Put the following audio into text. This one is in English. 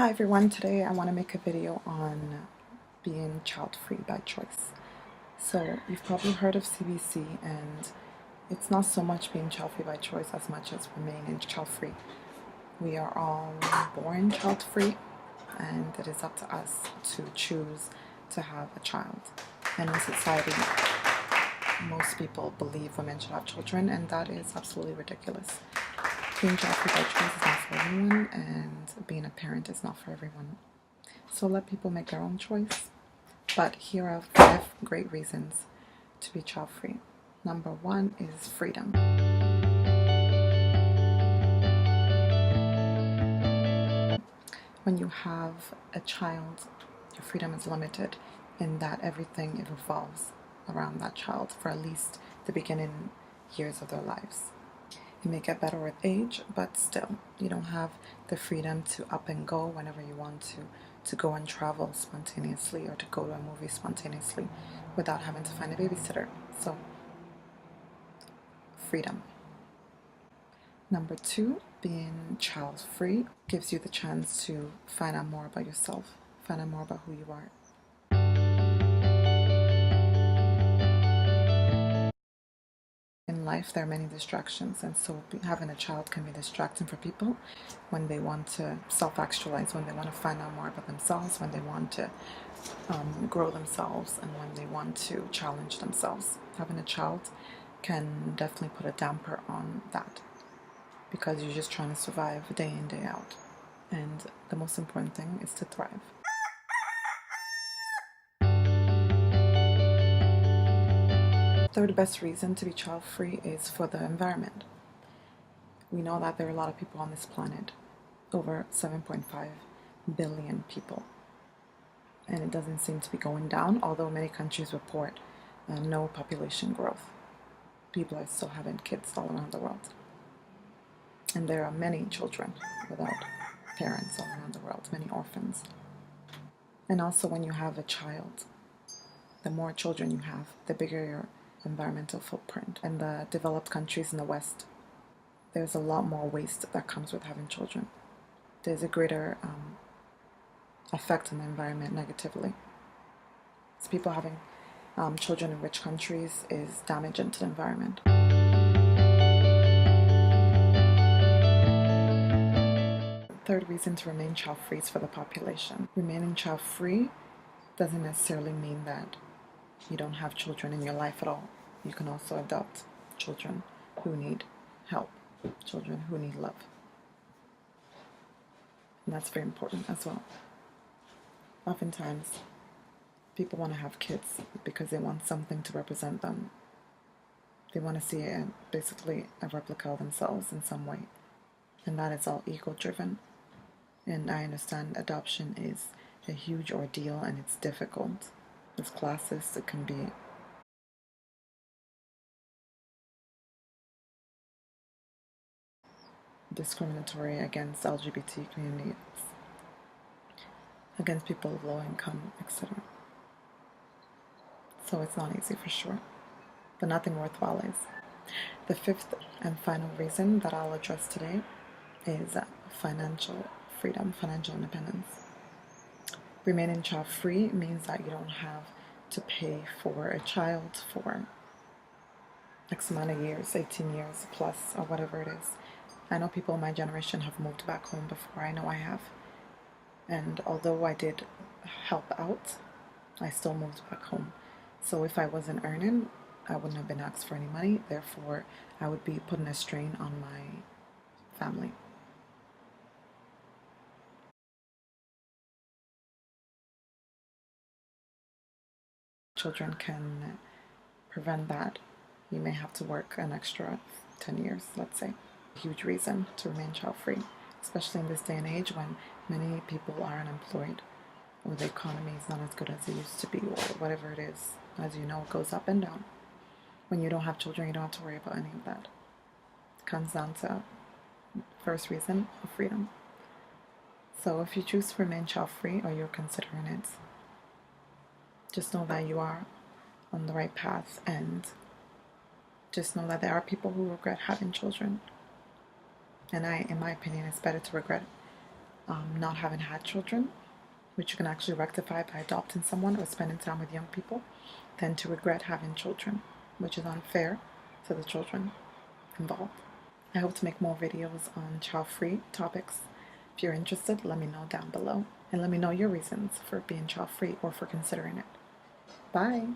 Hi everyone, today I want to make a video on being child-free by choice. So you've probably heard of CBC, and it's not so much being child-free by choice as much as remaining child-free. We are all born child-free, and it is up to us to choose to have a child. And in society, most people believe women should have children, and that is absolutely ridiculous. Being child-free by choice is not for everyone, and being a parent is not for everyone. So let people make their own choice. But here are 5 great reasons to be child-free. Number 1 is freedom. When you have a child, your freedom is limited in that everything revolves around that child for at least the beginning years of their lives. It may get better with age, but still, you don't have the freedom to up and go whenever you want to go and travel spontaneously, or to go to a movie spontaneously without having to find a babysitter. So, freedom. Number 2, being child-free gives you the chance to find out more about yourself, find out more about who you are. In life, there are many distractions, and so having a child can be distracting for people when they want to self-actualize, when they want to find out more about themselves, when they want to grow themselves, and when they want to challenge themselves. Having a child can definitely put a damper on that, because you're just trying to survive day in, day out. And the most important thing is to thrive. Third best reason to be child-free is for the environment. We know that there are a lot of people on this planet, over 7.5 billion people, and it doesn't seem to be going down, although many countries report no population growth. People are still having kids all around the world, and there are many children without parents all around the world, many orphans. And also, when you have a child, the more children you have, the bigger your environmental footprint. In the developed countries in the West, there's a lot more waste that comes with having children. There's a greater effect on the environment negatively. So people having children in rich countries is damaging to the environment. Third reason to remain child-free is for the population. Remaining child-free doesn't necessarily mean that you don't have children in your life at all. You can also adopt children who need help, children who need love. And that's very important as well. Oftentimes, people want to have kids because they want something to represent them. They want to see basically a replica of themselves in some way. And that is all ego-driven. And I understand adoption is a huge ordeal, and it's difficult. It's classist, it can be discriminatory against LGBT communities, against people of low income, etc. So it's not easy for sure, but nothing worthwhile is. The 5th and final reason that I'll address today is financial freedom, financial independence. Remaining child-free means that you don't have to pay for a child for X amount of years, 18 years plus, or whatever it is. I know people in my generation have moved back home before. I know I have. And although I did help out, I still moved back home. So if I wasn't earning, I wouldn't have been asked for any money. Therefore, I would be putting a strain on my family. Children can prevent that. You may have to work an extra 10 years, let's say. A huge reason to remain child-free, especially in this day and age when many people are unemployed, or the economy is not as good as it used to be, or whatever it is. As you know, it goes up and down. When you don't have children, you don't have to worry about any of that. It comes down to first reason of freedom. So if you choose to remain child-free, or you're considering it, just know that you are on the right path, and just know that there are people who regret having children. And in my opinion, it's better to regret not having had children, which you can actually rectify by adopting someone or spending time with young people, than to regret having children, which is unfair to the children involved. I hope to make more videos on child-free topics. If you're interested, let me know down below, and let me know your reasons for being child-free or for considering it. Bye!